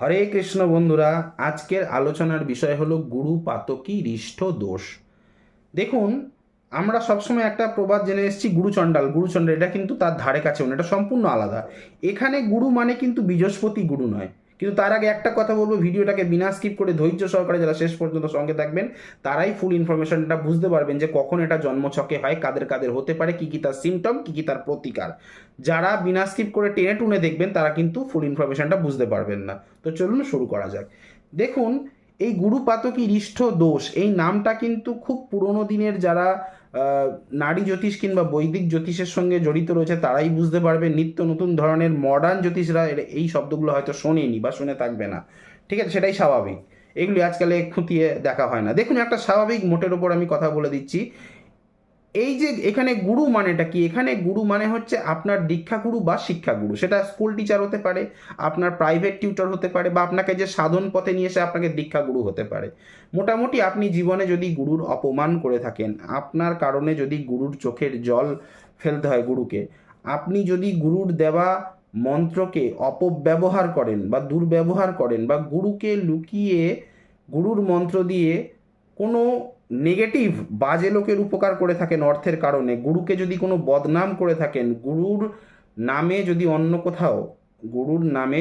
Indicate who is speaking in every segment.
Speaker 1: হরে কৃষ্ণ বন্ধুরা, আজকের আলোচনার বিষয় হলো গুরু পাতকী রিষ্ঠ দোষ। দেখুন, আমরা সবসময় একটা প্রবাদ জেনে এসেছি গুরুচণ্ডাল গুরুচণ্ডাল, এটা কিন্তু তার ধারে কাছেও না, এটা সম্পূর্ণ আলাদা। এখানে গুরু মানে কিন্তু বৃহস্পতি গুরু নয়। কিন্তু তার আগে একটা কথা বলবো, ভিডিওটাকে বিনা স্কিপ করে ধৈর্য সহকারে যারা শেষ পর্যন্ত সঙ্গে থাকবেন তারাই ফুল ইনফরমেশনটা বুঝতে পারবেন যে কখন এটা জন্মছকে হয়, কাদের কাদের হতে পারে, কি কি তার সিমটম, কি কি তার প্রতিকার। যারা বিনা স্কিপ করে টেনে টুনে দেখবেন তারা কিন্তু ফুল ইনফরমেশনটা বুঝতে পারবেন না। তো চলুন শুরু করা যাক। দেখুন, এই গুরু পাতকী রিষ্ঠ দোষ এই নামটা কিন্তু খুব পুরোনো দিনের যারা নারী জ্যোতিষ কিংবা বৈদিক জ্যোতিষের সঙ্গে জড়িত রয়েছে তারাই বুঝতে পারবে। নিত্য নতুন ধরনের মডার্ন জ্যোতিষরা এই শব্দগুলো হয়তো শোনেনি বা শুনে থাকবে না। ঠিক আছে, সেটাই স্বাভাবিক। এগুলি আজকালে খুঁটিয়ে দেখা হয় না। দেখুন, একটা স্বাভাবিক মোটের ওপর আমি কথা বলে দিচ্ছি। এই যে এখানে গুরু মানেটা কি, এখানে গুরু মানে হচ্ছে আপনার দীক্ষাগুরু বা শিক্ষাগুরু। সেটা স্কুল টিচার হতে পারে, আপনার প্রাইভেট টিউটর হতে পারে, বা আপনাকে যে সাধন পথে নিয়ে এসে আপনাকে দীক্ষাগুরু হতে পারে। মোটামুটি আপনি জীবনে যদি গুরুর অপমান করে থাকেন, আপনার কারণে যদি গুরুর চোখের জল ফেলতে হয় গুরুকে, আপনি যদি গুরুর দেওয়া মন্ত্রকে অপব্যবহার করেন বা দুর্ব্যবহার করেন, বা গুরুকে লুকিয়ে গুরুর মন্ত্র দিয়ে কোনো নেগেটিভ বাজে লোকের উপকার করে থাকেন অর্থের কারণে, গুরুকে যদি কোনো বদনাম করে থাকেন, গুরুর নামে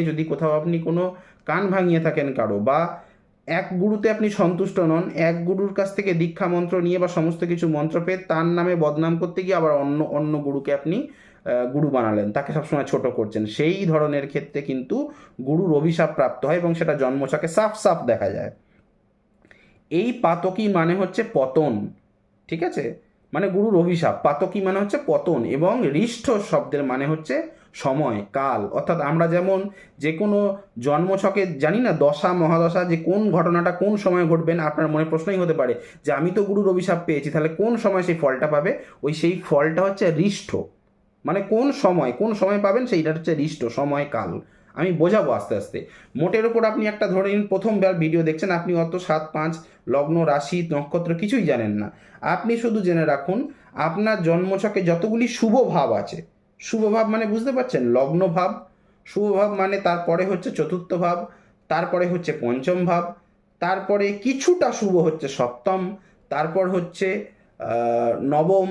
Speaker 1: যদি কোথাও আপনি কোনো কান ভাঙিয়ে থাকেন কারো, বা এক গুরুতে আপনি সন্তুষ্ট নন, এক গুরুর কাছ থেকে দীক্ষা মন্ত্র নিয়ে বা সমস্ত কিছু মন্ত্র পেয়ে তার নামে বদনাম করতে গিয়ে আবার অন্য অন্য গুরুকে আপনি গুরু বানালেন, তাকে সবসময় ছোট করছেন, সেই ধরনের ক্ষেত্রে কিন্তু গুরুর অভিশাপ প্রাপ্ত হয় এবং সেটা জন্মছকে সাফ সাফ দেখা যায়। এই পাতকী মানে হচ্ছে পতন। ঠিক আছে, মানে গুরুর অভিশাপ। পাতকী মানে হচ্ছে পতন, এবং রিষ্ঠ শব্দের মানে হচ্ছে সময় কাল। অর্থাৎ আমরা যেমন যে কোনো জন্মছকে জানি না দশা মহাদশা, যে কোন ঘটনাটা কোন সময় ঘটবেন, আপনার মনে প্রশ্নই হতে পারে যে আমি তো গুরুর অভিশাপ পেয়েছি, তাহলে কোন সময় সেই ফলটা পাবে। সেই ফলটা হচ্ছে রিষ্ঠ, মানে কোন সময় পাবেন সেইটা হচ্ছে রিষ্ঠ সময় কাল। আমি বোঝাবো আস্তে আস্তে। মোটের ওপর আপনি একটা ধরে নিন, প্রথমবার ভিডিও দেখছেন, আপনি অত 7-5 লগ্ন রাশি নক্ষত্র কিছুই জানেন না। আপনি শুধু জেনে রাখুন আপনার জন্মছকে যতগুলি শুভ ভাব আছে, শুভ ভাব মানে বুঝতে পারছেন, লগ্ন ভাব, শুভ ভাব মানে তারপরে হচ্ছে চতুর্থ ভাব, তারপরে হচ্ছে পঞ্চম ভাব, তারপরে কিছুটা শুভ হচ্ছে সপ্তম, তারপর হচ্ছে নবম,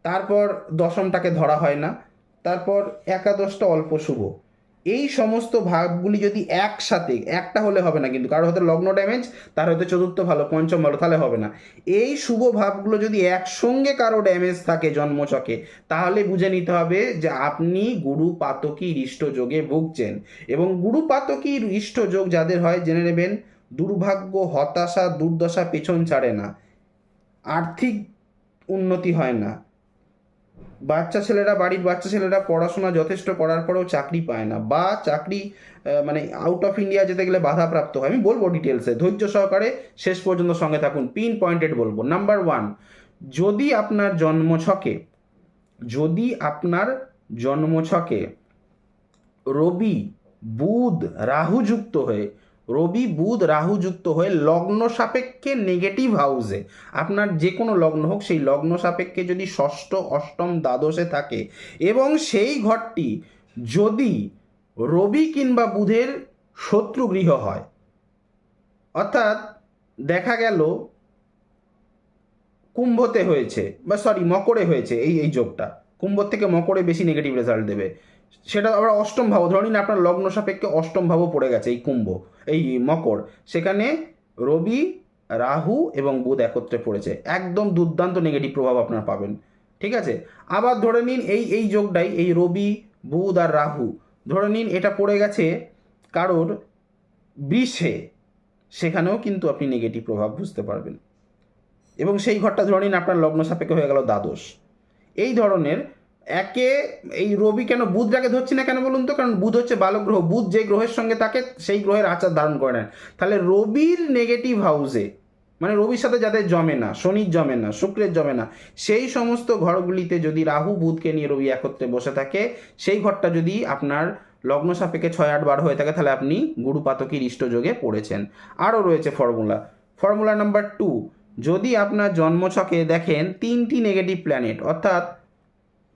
Speaker 1: তারপর দশমটাকে ধরা হয় না, তারপর একাদশটা অল্প শুভ। এই সমস্ত ভাবগুলি যদি একসাথে, একটা হলে হবে না কিন্তু, কারো হয়তো লগ্ন ড্যামেজ, তার হয়তো চতুর্থ ভালো পঞ্চম ভালো, তাহলে হবে না। এই শুভ ভাবগুলো যদি একসঙ্গে কারো ড্যামেজ থাকে জন্মচকে, তাহলে বুঝে নিতে হবে যে আপনি গুরু পাতকী রিষ্ট যোগে ভুগছেন। এবং গুরু পাতকী রিষ্ট যোগ যাদের হয় জেনে নেবেন, দুর্ভাগ্য হতাশা দুর্দশা পেছন ছাড়ে না, আর্থিক উন্নতি হয় না, বাড়ির বাচ্চা ছেলেরা পড়াশোনা যথেষ্ট করার পরেও চাকরি পায় না, বা চাকরি মানে আউট অফ ইন্ডিয়া যেতে গেলে বাধাপ্রাপ্ত হয়। আমি বলবো ডিটেলসে, ধৈর্য সহকারে শেষ পর্যন্ত সঙ্গে থাকুন, পিন পয়েন্টেড বলবো। নাম্বার 1, যদি আপনার জন্মছকে যদি আপনার জন্মছকে রবি বুধ রাহু যুক্ত হয়ে লগ্ন সাপেক্ষে নেগেটিভ হাউসে, আপনার যে কোনো লগ্ন হোক, সেই লগ্ন সাপেক্ষে যদি ষষ্ঠ অষ্টম দ্বাদশে থাকে, এবং সেই ঘরটি যদি রবি কিংবা বুধের শত্রু গৃহ হয়, অর্থাৎ দেখা গেল কুম্ভতে হয়েছে, বা সরি মকরে হয়েছে, এই যোগটা কুম্ভ থেকে মকরে বেশি নেগেটিভ রেজাল্ট দেবে। সেটা আবার অষ্টম ভাব, ধরে নিন আপনার লগ্ন সাপেক্ষে অষ্টম ভাবও পড়ে গেছে এই কুম্ভ, এই মকর, সেখানে রবি রাহু এবং বুধ একত্রে পড়েছে, একদম দুর্দান্ত নেগেটিভ প্রভাব আপনার পাবেন। ঠিক আছে, আবার ধরে নিন এই যোগটাই, এই রবি বুধ আর রাহু, ধরে নিন এটা পড়ে গেছে কারোর বৃষে, সেখানেও কিন্তু আপনি নেগেটিভ প্রভাব বুঝতে পারবেন। এবং সেই ঘরটা ধরে নিন আপনার লগ্ন সাপেক্ষে হয়ে গেল দ্বাদশ। এই ধরনের এই রবি কেন বুধটাকে ধরছি না কেন বলুন তো, কারণ বুধ হচ্ছে বালক গ্রহ, বুধ যে গ্রহের সঙ্গে থাকে সেই গ্রহের আচার ধারণ করে নেন। তাহলে রবির নেগেটিভ হাউসে, মানে রবির সাথে যাদের জমে না, শনির জমে না, শুক্রের জমে না, সেই সমস্ত ঘরগুলিতে যদি রাহু বুধকে নিয়ে রবি একত্রে বসে থাকে, সেই ঘরটা যদি আপনার লগ্ন সাপেক্ষে 6-8-12 হয়ে থাকে, তাহলে আপনি গুরু পাতকী রিষ্ট যোগে পড়েছেন। আরও রয়েছে ফর্মুলা নাম্বার 2, যদি আপনার জন্মছকে দেখেন 3টি নেগেটিভ প্ল্যানেট, অর্থাৎ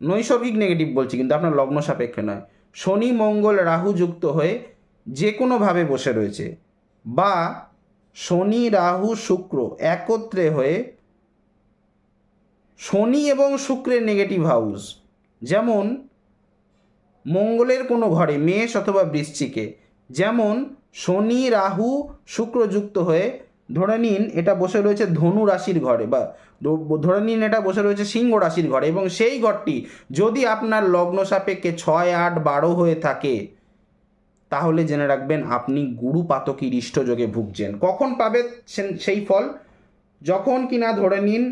Speaker 1: নৈসর্গিক নেগেটিভ বলছি কিন্তু আপনার লগ্ন সাপেক্ষে নয়, শনি মঙ্গল রাহু যুক্ত হয়ে যে কোনোভাবে বসে রয়েছে, বা শনি রাহু শুক্র একত্রে হয়ে শনি এবং শুক্রের নেগেটিভ হাউস, যেমন মঙ্গলের কোনো ঘরে মেষ অথবা বৃশ্চিকে, যেমন শনি রাহু শুক্র যুক্ত হয়ে ধরে নিন এটা বসে রয়েছে ধনু রাশির ঘরে, বা ধরে নিন এটা বসে রয়েছে সিংহ রাশির ঘরে, এবং সেই ঘরটি যদি আপনার লগ্ন সাপেক্ষে 6, 8, 12 হয়ে থাকে, তাহলে জেনে রাখবেন আপনি গুরু পাতকী হৃষ্টযোগে ভুগছেন। কখন পাবে সেই ফল? যখন কিনা ধরে নিন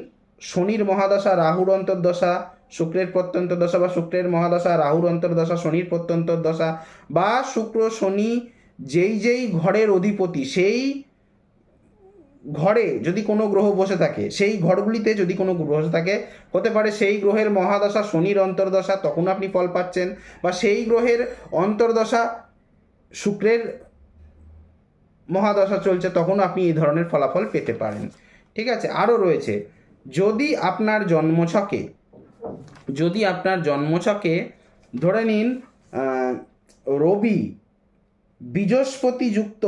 Speaker 1: শনির মহাদশা রাহুর অন্তর্দশা, শুক্রের প্রত্যন্তর্দশা, বা শুক্রের মহাদশা রাহুর অন্তর্দশা শনির প্রত্যন্তর্দশা, বা শুক্র শনি যেই ঘরের অধিপতি সেই ঘরে যদি কোনো গ্রহ বসে থাকে, সেই ঘরগুলিতে যদি কোনো গ্রহ বসে থাকে, হতে পারে সেই গ্রহের মহাদশা শনির অন্তর্দশা, তখন আপনি ফল পাচ্ছেন, বা সেই গ্রহের অন্তর্দশা শুক্রের মহাদশা চলছে, তখন আপনি এই ধরনের ফলাফল পেতে পারেন। ঠিক আছে, আরও রয়েছে, যদি আপনার জন্মছকে ধরে নিন রবি বৃহস্পতি যুক্ত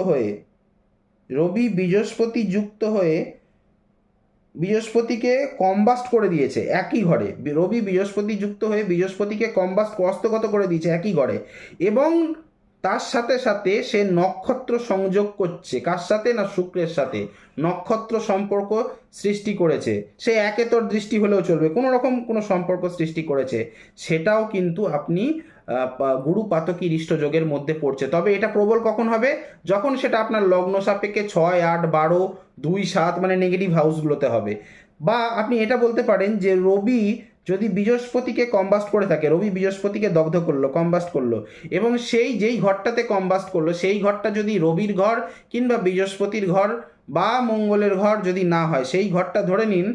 Speaker 1: হয়ে বৃহস্পতিকে কম্বাস্ট করে দিয়েছে একই ঘরে, রবি বৃহস্পতি যুক্ত হয়ে বৃহস্পতিকে হস্তগত করে দিয়েছে একই ঘরে, এবং তার সাথে সাথে সে নক্ষত্র সংযোগ করছে, কার সাথে? না, শুক্রের সাথে নক্ষত্র সম্পর্ক সৃষ্টি করেছে। সে একেতর দৃষ্টি হলেও চলবে, কোনো রকম কোনো সম্পর্ক সৃষ্টি করেছে, সেটাও কিন্তু আপনি গুরু পাতকী হৃষ্টযোগের মধ্যে পড়ছে। তবে এটা প্রবল কখন হবে? যখন সেটা আপনার লগ্ন সাপেক্ষে 6, 8, 12, 2, 7 মানে নেগেটিভ হাউসগুলোতে হবে। বা আপনি এটা বলতে পারেন যে রবি যদি বৃহস্পতিকে কম্বাস্ট করে থাকে, রবি বৃহস্পতিকে দগ্ধ করলো, কম্বাস্ট করলো, এবং যেই ঘরটাতে কম্বাস্ট করলো সেই ঘরটা যদি রবির ঘর কিংবা বৃহস্পতির ঘর বা মঙ্গলের ঘর যদি না হয়, সেই ঘরটা ধরে নিন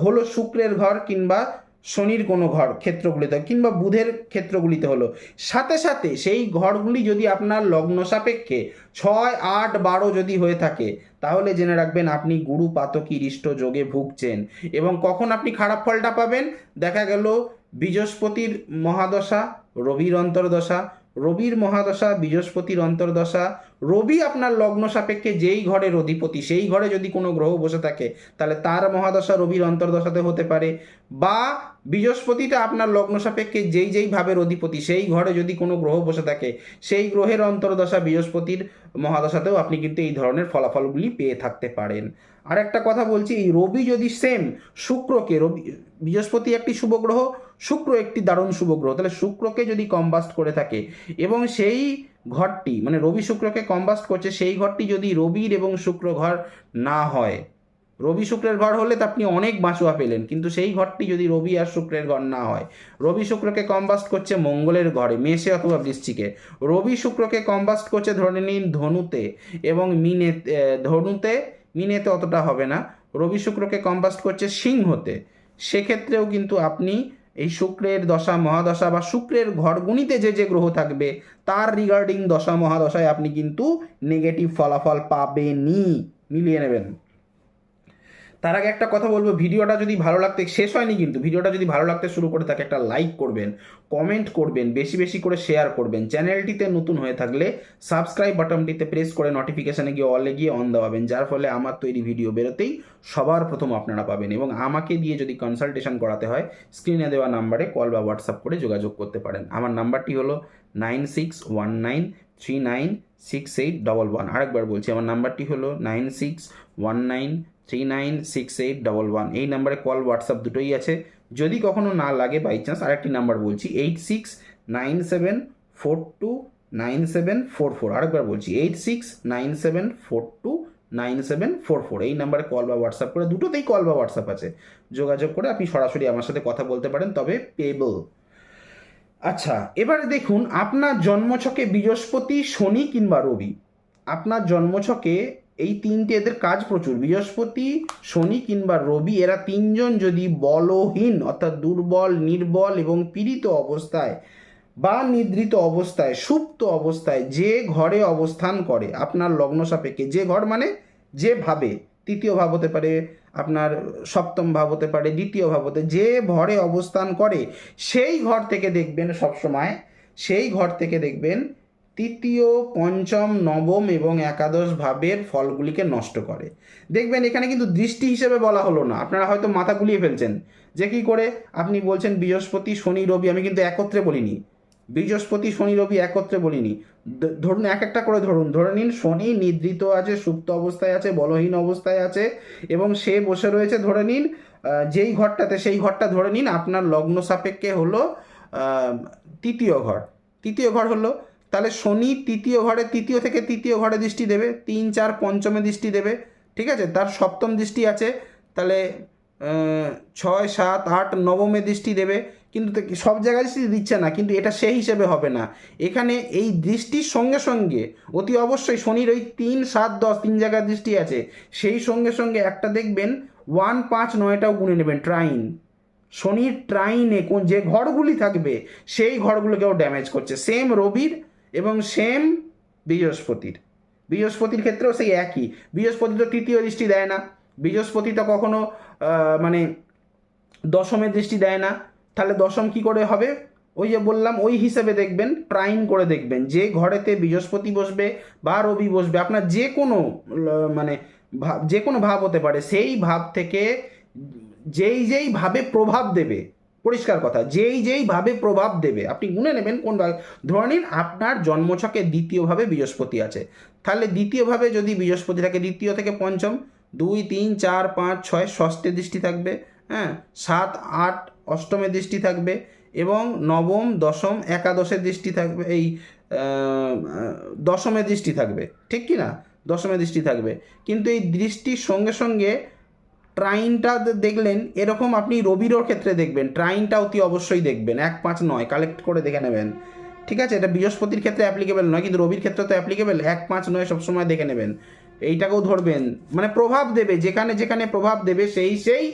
Speaker 1: হলো শুক্রের ঘর কিংবা শনির কোনো ঘর ক্ষেত্রগুলিতে, কিংবা বুধের ক্ষেত্রগুলিতে হলো, সাথে সাথে সেই ঘরগুলি যদি আপনার লগ্ন সাপেক্ষে 6, 8, 12 যদি হয়ে থাকে, তাহলে জেনে রাখবেন আপনি গুরু পাতকী হৃষ্টযোগে ভুগছেন। এবং কখন আপনি খারাপ ফলটা পাবেন? দেখা গেল বৃহস্পতির মহাদশা রবির অন্তর্দশা, রবির মহাদশা বৃহস্পতির অন্তর্দশা, রবি আপনার লগ্ন সাপেক্ষে যেই ঘরের অধিপতি সেই ঘরে যদি কোনো গ্রহ বসে থাকে, তাহলে তার মহাদশা রবির অন্তর্দশাতে হতে পারে, বা বৃহস্পতিটা আপনার লগ্ন সাপেক্ষে যেই ভাবের অধিপতি সেই ঘরে যদি কোনো গ্রহ বসে থাকে, সেই গ্রহের অন্তর্দশা বৃহস্পতির মহাদশাতেও আপনি কিন্তু এই ধরনের ফলাফলগুলি পেয়ে থাকতে পারেন। আর একটা কথা বলছি, এই রবি যদি সেম বৃহস্পতি একটি শুভ গ্রহ, শুক্র একটি দারুণ শুভ গ্রহ, তাহলে শুক্রকে যদি কম্বাস্ট করে থাকে এবং সেই ঘরটি মানে রবি শুক্রকে কম্বাস্ট করছে, সেই ঘরটি যদি রবির এবং শুক্র ঘর না হয়, রবি শুক্রের ঘর হলে তো আপনি অনেক বাঁচুয়া পেলেন, কিন্তু সেই ঘরটি যদি রবি আর শুক্রের ঘর না হয়, রবি শুক্রকে কম্বাস্ট করছে মঙ্গলের ঘরে মেষে অথবা বৃশ্চিকে, রবি শুক্রকে কম্বাস্ট করছে ধরে নিন ধনুতে এবং মিনেতে অতটা হবে না, রবি শুক্রকে কম্বাস্ট করছে সিংহতে, সেক্ষেত্রেও কিন্তু আপনি এই শুক্রের দশা মহাদশা বা শুক্রের ঘরগুণিতে যে গ্রহ থাকবে তার রিগার্ডিং দশা মহাদশায় আপনি কিন্তু নেগেটিভ ফলাফল পাবেনই, মিলিয়ে নেবেন। তার আগে একটা কথা বলবো, ভিডিওটা যদি ভালো লাগতে, শেষ হয়নি কিন্তু, ভিডিওটা যদি ভালো লাগতে শুরু করে থাকে একটা লাইক করবেন, কমেন্ট করবেন, বেশি বেশি করে শেয়ার করবেন, চ্যানেলটিতে নতুন হয়ে থাকলে সাবস্ক্রাইব বাটনটিতে প্রেস করে নোটিফিকেশানে গিয়ে অলে গিয়ে অন দেওয়াবেন, যার ফলে আমার তৈরি ভিডিও বেরোতেই সবার প্রথম আপনারা পাবেন। এবং আমাকে দিয়ে যদি কনসালটেশন করাতে হয়, স্ক্রিনে দেওয়া নাম্বারে কল বা হোয়াটসঅ্যাপ করে যোগাযোগ করতে পারেন। আমার নাম্বারটি হলো 9619396811। আরেকবার বলছি, আমার নাম্বারটি হলো 9619396811। এই নাম্বারে কল হোয়াটসঅ্যাপ দুটোই আছে। যদি কখনো না লাগে বাই চান্স, আরেকটি নাম্বার বলছি 8697429744। আরেকবার বলছি 8697429744। এই নাম্বারে কল বা হোয়াটসঅ্যাপ করে, দুটোতেই কল বা হোয়াটসঅ্যাপ আছে, যোগাযোগ করে আপনি সরাসরি আমার সাথে কথা বলতে পারেন, তবে পেবল। আচ্ছা, এবারে দেখুন আপনার জন্মছকে বৃহস্পতি, শনি কিংবা রবি, আপনার জন্মছকে এই তিনটে, এদের কাজ প্রচুর, বৃহস্পতি, শনি কিংবা রবি, এরা তিনজন যদি বলহীন অর্থাৎ দুর্বল, নির্বল এবং পীড়িত অবস্থায় বা নিদ্রিত অবস্থায়, সুপ্ত অবস্থায় যে ঘরে অবস্থান করে আপনার লগ্ন সাপেক্ষে, যে ঘর মানে যে ভাবে, তৃতীয় ভাব হতে পারে, আপনার সপ্তম ভাব হতে পারে, দ্বিতীয় ভাব হতে, যে ঘরে অবস্থান করে সেই ঘর থেকে দেখবেন সবসময়, সেই ঘর থেকে দেখবেন তৃতীয়, পঞ্চম, নবম এবং একাদশ ভাবের ফলগুলিকে নষ্ট করে। দেখবেন এখানে কিন্তু দৃষ্টি হিসেবে বলা হলো না, আপনারা হয়তো মাথা গুলিয়ে ফেলছেন যে কী করে আপনি বলছেন বৃহস্পতি, শনি, রবি, আমি কিন্তু একত্রে বলিনি। বৃহস্পতি, শনি, রবি একত্রে বলিনি। ধরুন এক একটা করে ধরে নিন, শনি নিদ্রিত আছে, সুপ্ত অবস্থায় আছে, বলহীন অবস্থায় আছে এবং সে বসে রয়েছে ধরে নিন যেই ঘরটাতে, সেই ঘরটা ধরে নিন আপনার লগ্ন সাপেক্ষে হলো তৃতীয় ঘর। তৃতীয় ঘর হলো, তাহলে শনি তৃতীয় ঘরে, তৃতীয় থেকে তৃতীয় ঘরে দৃষ্টি দেবে, 3, 4 পঞ্চমে দৃষ্টি দেবে, ঠিক আছে। তার সপ্তম দৃষ্টি আছে, তাহলে 6, 7, 8 নবমে দৃষ্টি দেবে। কিন্তু সব জায়গায় দৃষ্টি দিচ্ছে না, কিন্তু এটা সেই হিসেবে হবে না। এখানে এই দৃষ্টির সঙ্গে সঙ্গে অতি অবশ্যই শনির ওই 3, 7, 10 3 জায়গায় দৃষ্টি আছে, সেই সঙ্গে সঙ্গে একটা দেখবেন 1, 5, 9টাও গুনে নেবেন, ট্রাইন। শনির ট্রাইনে কোন যে ঘরগুলি থাকবে সেই ঘরগুলোকেও ড্যামেজ করছে। সেম রবির এবং সেম বৃহস্পতির। বৃহস্পতির ক্ষেত্রেও সেই একই। বৃহস্পতি তো তৃতীয় দৃষ্টি দেয় না, বৃহস্পতি তো কখনো মানে দশমের দৃষ্টি দেয় না। তাহলে দশম কি করে হবে? ওই যে বললাম, ওই হিসেবে দেখবেন, ট্রাইন করে দেখবেন যে ঘরেতে বৃহস্পতি বসবে বা রবি বসবে, আপনার যে কোনো মানে যে কোনো ভাব হতে পারে, সেই ভাব থেকে যেই ভাবে প্রভাব দেবে, পরিষ্কার কথা, যেই ভাবে প্রভাব দেবে আপনি গুনে নেবেন কোন ভাবে। ধরে নিন আপনার জন্মছকে দ্বিতীয়ভাবে বৃহস্পতি আছে, তাহলে দ্বিতীয়ভাবে যদি বৃহস্পতি থাকে, দ্বিতীয় থেকে পঞ্চম, 2, 3, 4, 5, 6 ষষ্ঠে দৃষ্টি থাকবে, হ্যাঁ, 7, 8 অষ্টমে দৃষ্টি থাকবে এবং নবম, দশম, একাদশের দৃষ্টি থাকবে, এই দশমে দৃষ্টি থাকবে, ঠিক কি না? দশমে দৃষ্টি থাকবে। কিন্তু এই দৃষ্টির সঙ্গে সঙ্গে ট্রাইনটা দেখলেন, এরকম আপনি রবিরও ক্ষেত্রে দেখবেন, ট্রাইনটা অতি অবশ্যই দেখবেন, 1, 5, 9 কালেক্ট করে দেখে নেবেন, ঠিক আছে। এটা বৃহস্পতির ক্ষেত্রে অ্যাপ্লিকেবল নয়, কিন্তু রবির ক্ষেত্রে তো অ্যাপ্লিকেবল, 1, 5, 9 সবসময় দেখে নেবেন। এইটাকেও ধরবেন, মানে প্রভাব দেবে, যেখানে যেখানে প্রভাব দেবে সেই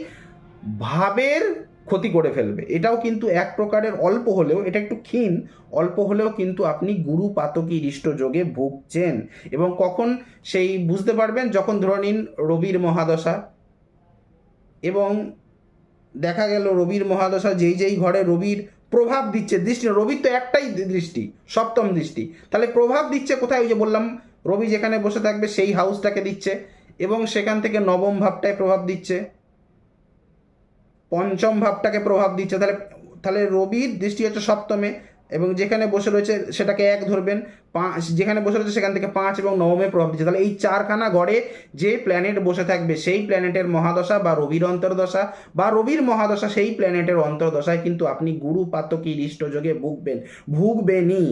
Speaker 1: ভাবের ক্ষতি করে ফেলবে। এটাও কিন্তু এক প্রকারের, অল্প হলেও, এটা একটু ক্ষীণ, অল্প হলেও কিন্তু আপনি গুরু পাতকী হৃষ্ট যোগে ভুগছেন। এবং কখন সেই বুঝতে পারবেন? যখন ধরে নিন রবির মহাদশা, এবং দেখা গেল রবির মহাদশা যেই ঘরে রবির প্রভাব দিচ্ছে, দৃষ্টি, রবির তো একটাই দৃষ্টি, সপ্তম দৃষ্টি, তাহলে প্রভাব দিচ্ছে কোথায়? ওই যে বললাম, রবি যেখানে বসে থাকবে সেই হাউসটাকে দিচ্ছে এবং সেখান থেকে নবম ভাবটায় প্রভাব দিচ্ছে, পঞ্চম ভাবটাকে প্রভাব দিচ্ছে। তাহলে রবির দৃষ্টি হচ্ছে সপ্তমে এবং যেখানে বসে রয়েছে সেটাকে 1 ধরবেন, 5 যেখানে বসে রয়েছে সেখান থেকে 5 এবং নবমে প্রভাব দিচ্ছে। তাহলে এই 4খানা ঘরে যে প্ল্যানেট বসে থাকবে সেই প্ল্যানেটের মহাদশা বা রবির অন্তর্দশা বা রবির মহাদশা সেই প্ল্যানেটের অন্তর্দশায় কিন্তু আপনি গুরু পাতকী হৃষ্ট যোগে ভুগবেনই।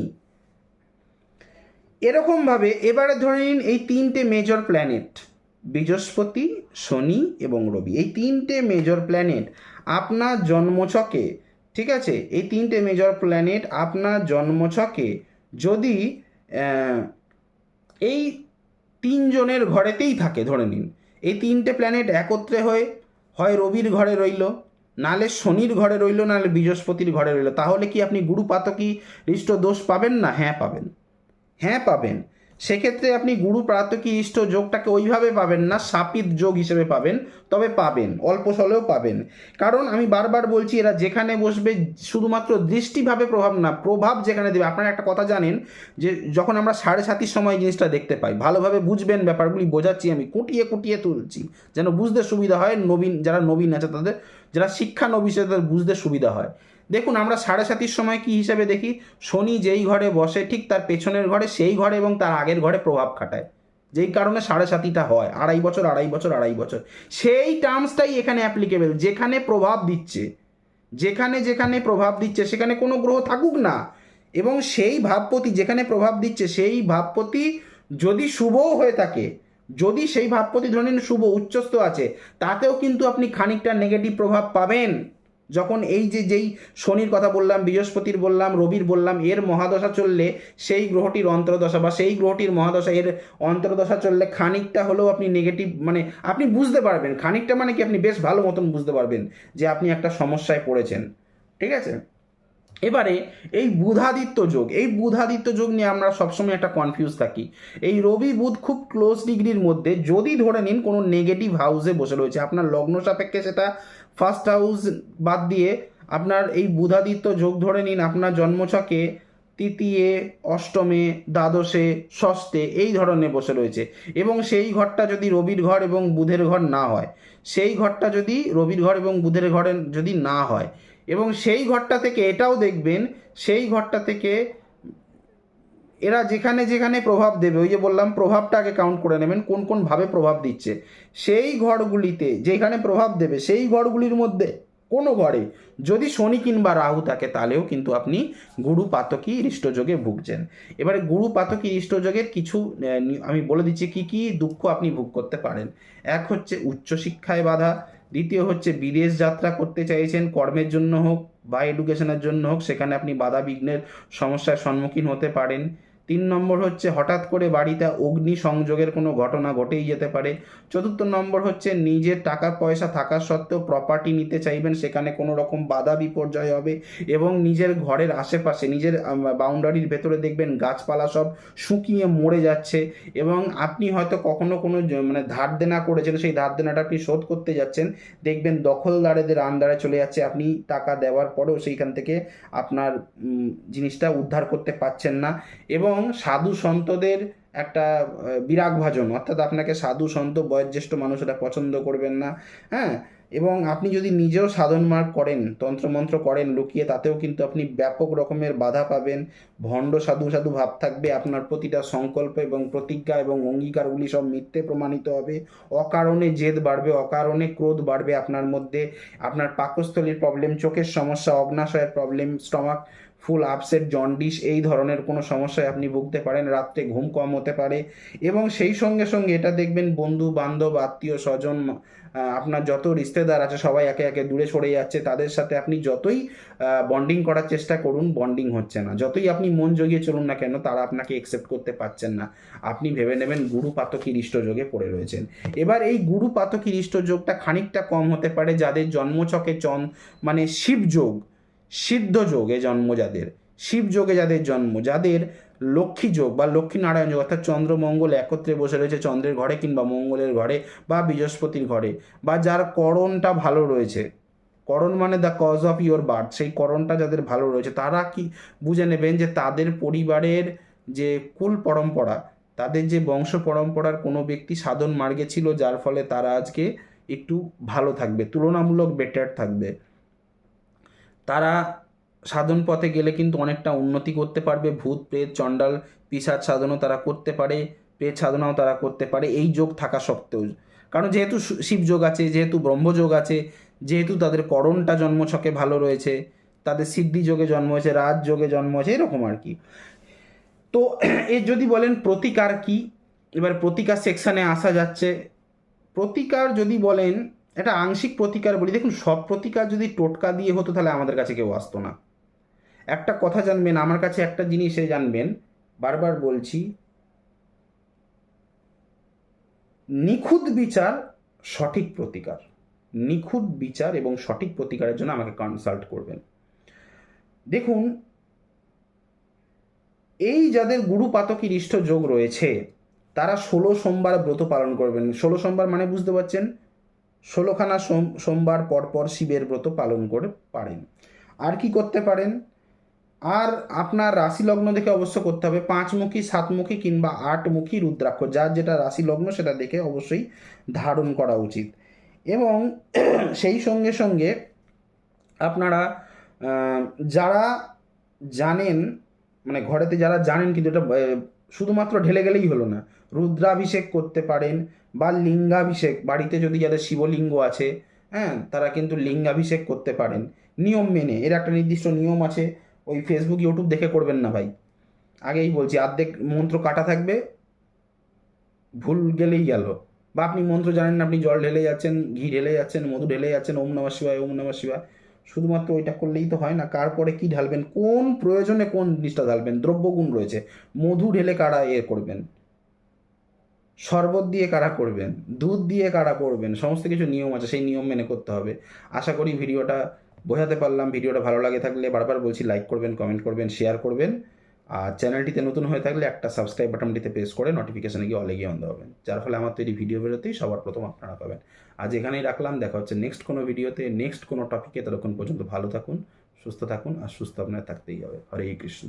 Speaker 1: এরকমভাবে এবারে ধরে নিন এই 3টে মেজর প্ল্যানেট, বৃহস্পতি, শনি এবং রবি, এই 3টে মেজর প্ল্যানেট আপনার জন্মছকে, ঠিক আছে, এই 3টে মেজর প্ল্যানেট আপনার জন্মছকে যদি এই 3 জনের ঘরেতেই থাকে, ধরে নিন এই 3টে প্ল্যানেট একত্রে হয়ে হয় রবির ঘরে রইল, নালে শনির ঘরে রইল, নালে বৃহস্পতির ঘরে রইল, তাহলে কি আপনি গুরু পাতকী হৃষ্ট দোষ পাবেন না? হ্যাঁ পাবেন, হ্যাঁ পাবেন। সেক্ষেত্রে আপনি গুরু পাতকী হৃষ্ট যোগটাকে ওইভাবে পাবেন না, শাপিত যোগ হিসেবে পাবেন, তবে পাবেন, অল্প স্বল্পও পাবেন। কারণ আমি বারবার বলছি, এরা যেখানে বসবে শুধুমাত্র দৃষ্টিভাবে প্রভাব না, প্রভাব যেখানে দেবে। আপনারা একটা কথা জানেন যে যখন আমরা 7:30 সময় জিনিসটা দেখতে পাই, ভালোভাবে বুঝবেন, ব্যাপারগুলি বোঝাচ্ছি, আমি কুটিয়ে কুটিয়ে তুলছি যেন বুঝতে সুবিধা হয়, যারা নবীন আছে তাদের, যারা শিক্ষা নবী তাদের বুঝতে সুবিধা হয়। দেখুন, আমরা 7:30 সময় কি হিসাবে দেখি? শনি যেই ঘরে বসে ঠিক তার পেছনের ঘরে, সেই ঘরে এবং তার আগের ঘরে প্রভাব খাটায়, যেই কারণে 7:30টা হয়, 2.5 বছর 2.5 বছর 2.5 বছর। সেই টার্মসটাই এখানে অ্যাপ্লিকেবল, যেখানে প্রভাব দিচ্ছে, যেখানে যেখানে প্রভাব দিচ্ছে সেখানে কোনো গ্রহ থাকুক না, এবং সেই ভাবপতি যেখানে প্রভাব দিচ্ছে সেই ভাবপতি যদি শুভও হয়ে থাকে, যদি সেই ভাবপতি ধরে নিন শুভ উচ্চস্থ আছে, তাতেও কিন্তু আপনি খানিকটা নেগেটিভ প্রভাব পাবেন। যখন এই যেই শনির কথা বললাম, বৃহস্পতির বললাম, রবির বললাম, এর মহাদশা চললে, সেই গ্রহটির অন্তর্দশা বা সেই গ্রহটির মহাদশা, এর অন্তর্দশা চললে খানিকটা হলেও আপনি নেগেটিভ, মানে আপনি বুঝতে পারবেন, খানিকটা মানে কি, আপনি বেশ ভালো মতন বুঝতে পারবেন যে আপনি একটা সমস্যায় পড়েছেন, ঠিক আছে। এবারে এই বুধাদিত্য যোগ, এই বুধাদিত্য যোগ নিয়ে আমরা সবসময় একটা কনফিউজ থাকি। এই রবি বুধ খুব ক্লোজ ডিগ্রির মধ্যে, যদি ধরে নিন কোনো নেগেটিভ হাউসে বসে রয়েছে আপনার লগ্ন সাপেক্ষে, সেটা ফার্স্ট হাউস বাদ দিয়ে আপনার এই বুধাদিত্য যোগ ধরে নিন আপনার জন্মছকে তৃতীয়ে, অষ্টমে, দ্বাদশে, ষষ্ঠে এই ধরনের বসে রয়েছে। এবং সেই ঘরটা যদি রবির ঘর এবং বুধের ঘর না হয়, সেই ঘরটা যদি রবির ঘর এবং বুধের ঘরে যদি না হয়, এবং সেই ঘরটা থেকে এটাও দেখবেন, সেই ঘরটা থেকে এরা যেখানে যেখানে প্রভাব দেবে, ওই যে বললাম প্রভাবটা আগে কাউন্ট করে নেবেন কোন কোন ভাবে প্রভাব দিচ্ছে, সেই ঘরগুলিতে যেখানে প্রভাব দেবে সেই ঘরগুলির মধ্যে কোনো ঘরে যদি শনি কিংবা রাহু থাকে, তাহলেও কিন্তু আপনি গুরু পাতকি হৃষ্টযোগে ভুগছেন। এবারে গুরু পাতকি হৃষ্টযোগের কিছু আমি বলে দিচ্ছি কি কি দুঃখ আপনি ভোগ করতে পারেন। এক হচ্ছে উচ্চশিক্ষায় বাধা, দ্বিতীয় হচ্ছে বিদেশ যাত্রা করতে চাইছেন, কর্মের জন্য হোক বা এডুকেশনের জন্য হোক, সেখানে আপনি বাধা বিঘ্নের সমস্যার সম্মুখীন হতে পারেন। 3 নম্বর হচ্ছে হঠাৎ করে বাড়িতে অগ্নি সংযোগের কোনো ঘটনা ঘটেই যেতে পারে। 4 নম্বর হচ্ছে নিজের টাকা পয়সা থাকা সত্ত্বেও প্রপার্টি নিতে চাইবেন, সেখানে কোনো রকম বাধা বিপর্যয় হবে। এবং নিজের ঘরের আশেপাশে নিজের বাউন্ডারির ভেতরে দেখবেন গাছপালা সব শুকিয়ে মরে যাচ্ছে, এবং আপনি হয়তো কখনো কোনো মানে ধার দেনা করেছেন, সেই ধার দেনাটা আপনি শোধ করতে যাচ্ছেন, দেখবেন দখলদারেদের আন্ডারে চলে যাচ্ছে, আপনি টাকা দেওয়ার পরেও সেইখান থেকে আপনার জিনিসটা উদ্ধার করতে পারছেন না। এবং সাধু সন্তদের একটা বিরাগভাজন, অর্থাৎ আপনাকে সাধু সন্ত বয়োজ্যেষ্ঠ মানুষেরা পছন্দ করবেন না। হ্যাঁ, এবং আপনি যদি নিজেও সাধন মার্গ করেন, তন্ত্রমন্ত্র করেন লুকিয়ে, তাতেও কিন্তু আপনি ব্যাপক রকমের বাধা পাবেন। ভণ্ড সাধু সাধু ভাব থাকবে, আপনার প্রতিটা সংকল্প এবং প্রতিজ্ঞা এবং অঙ্গীকারগুলি সব মিথ্যে প্রমাণিত হবে। অকারণে জেদ বাড়বে, অকারণে ক্রোধ বাড়বে আপনার মধ্যে। আপনার পাকস্থলীর প্রবলেম, চোখের সমস্যা, অগ্নাশয়ের প্রবলেম, স্টমাক ফুল আপসেট, জন্ডিস এই ধরনের কোনো সমস্যায় আপনি ভুগতে পারেন। রাত্রে ঘুম কম হতে পারে। এবং সেই সঙ্গে সঙ্গে এটা দেখবেন বন্ধু বান্ধব আত্মীয় স্বজন, আপনার যত রিশতেদার আছে সবাই একে একে দূরে সরে যাচ্ছে। তাদের সাথে আপনি যতই বন্ডিং করার চেষ্টা করুন, বন্ডিং হচ্ছে না। যতই আপনি মন জগিয়ে চলুন না কেন, তারা আপনাকে একসেপ্ট করতে পারছেন না। আপনি ভেবে নেবেন গুরু পাতকি হৃষ্টযোগে পড়ে রয়েছেন। এবার এই গুরু পাতকি হৃষ্টযোগটা খানিকটা কম হতে পারে যাদের জন্মছকে মানে শিবযোগ, সিদ্ধযোগে জন্ম, যাদের শিবযোগে যাদের জন্ম, যাদের লক্ষ্মী যোগ বা লক্ষ্মী নারায়ণ যোগ, অর্থাৎ চন্দ্র মঙ্গল একত্রে বসে রয়েছে চন্দ্রের ঘরে কিংবা মঙ্গলের ঘরে বা বৃহস্পতির ঘরে, বা যার করণটা ভালো রয়েছে, করণ মানে the cause of your birth, সেই করণটা যাদের ভালো রয়েছে, তারা কি বুঝে নেবেন যে তাদের পরিবারের যে কুল পরম্পরা, তাদের যে বংশ পরম্পরার কোনো ব্যক্তি সাধন মার্গে ছিল, যার ফলে তারা আজকে একটু ভালো থাকবে, তুলনামূলক বেটার থাকবে। তারা সাধন পথে গেলে কিন্তু অনেকটা উন্নতি করতে পারবে। ভূত প্রেত চণ্ডাল পিশাচ সাধনও তারা করতে পারে, প্রেত সাধনাও তারা করতে পারে এই যোগ থাকা সত্ত্বেও। কারণ যেহেতু শিবযোগ আছে, যেহেতু ব্রহ্মযোগ আছে, যেহেতু তাদের করণটা জন্মছকে ভালো রয়েছে, তাদের সিদ্ধি যোগে জন্ম হয়েছে, রাজযোগে জন্ম হয়েছে, এরকম আর কি। তো এর যদি বলেন প্রতিকার কি, এবার প্রতিকার সেকশানে আসা যাচ্ছে। প্রতিকার যদি বলেন, এটা আংশিক প্রতিকার বলি। দেখুন, সব প্রতিকার যদি টোটকা দিয়ে হতো তাহলে আমাদের কাছে কেউ আসতো না। একটা কথা জানবেন, আমার কাছে একটা জিনিসে জানবেন, বারবার বলছি, নিখুঁত বিচার সঠিক প্রতিকার, নিখুঁত বিচার এবং সঠিক প্রতিকারের জন্য আমাকে কনসাল্ট করবেন। দেখুন, এই যাদের গুরু পাতকি হৃষ্ট যোগ রয়েছে, তারা 16 সোমবার ব্রত পালন করবেন। 16 সোমবার মানে বুঝতে পারছেন, 16খানা সোমবার পরপর শিবের ব্রত পালন করে পারেন। আর কি করতে পারেন, আর আপনার রাশি লগ্ন দেখে অবশ্য করতে হবে। 5মুখী, 7মুখী কিংবা 8মুখী রুদ্রাক্ষ, যার যেটা রাশি লগ্ন সেটা দেখে অবশ্যই ধারণ করা উচিত। এবং সেই সঙ্গে সঙ্গে আপনারা যারা জানেন, মানে ঘরেতে যারা জানেন, কিন্তু এটা শুধুমাত্র ঢেলে গেলেই হলো না, রুদ্রাভিষেক করতে পারেন বা লিঙ্গাভিষেক, বাড়িতে যদি যাদের শিবলিঙ্গ আছে, হ্যাঁ, তারা কিন্তু লিঙ্গাভিষেক করতে পারেন নিয়ম মেনে। এর একটা নির্দিষ্ট নিয়ম আছে, ওই ফেসবুক ইউটিউব দেখে করবেন না ভাই। আগেই বলছি, অর্ধেক মন্ত্র কাটা থাকবে, ভুল গেলেই গেল। বা আপনি মন্ত্র জানেন না, আপনি জল ঢেলে যাচ্ছেন, ঘি ঢেলে যাচ্ছেন, মধু ঢেলে যাচ্ছেন, ওম নমঃ শিবায়, ওম নমঃ শিবায়, শুধুমাত্র ওইটা করলেই তো হয় না। কার পরে কী ঢালবেন, কোন প্রয়োজনে কোন জিনিসটা ঢালবেন, দ্রব্যগুণ রয়েছে। মধু ঢেলে কারা করবেন, শরবত দিয়ে কারা করবেন, দুধ দিয়ে কারা করবেন, সমস্ত কিছু নিয়ম আছে, সেই নিয়ম মেনে করতে হবে। আশা করি ভিডিওটা বোঝাতে পারলাম। ভিডিওটা ভালো লাগে থাকলে বারবার বলছি লাইক করবেন, কমেন্ট করবেন, শেয়ার করবেন। আর চ্যানেলটিতে নতুন হয়ে থাকলে একটা সাবস্ক্রাইব বাটনটিতে প্রেস করে নোটিফিকেশানে গিয়ে অলে গিয়ে অন দেবেন, যার ফলে আমার তৈরি ভিডিও বেরোতেই সবার প্রথম আপনারা পাবেন। আজ এখানেই রাখলাম, দেখা হচ্ছে নেক্সট কোনো ভিডিওতে, নেক্সট কোনো টপিকে। ততক্ষণ পর্যন্ত ভালো থাকুন, সুস্থ থাকুন, আর সুস্থ আপনার থাকতেই হবে। হরে কৃষ্ণ।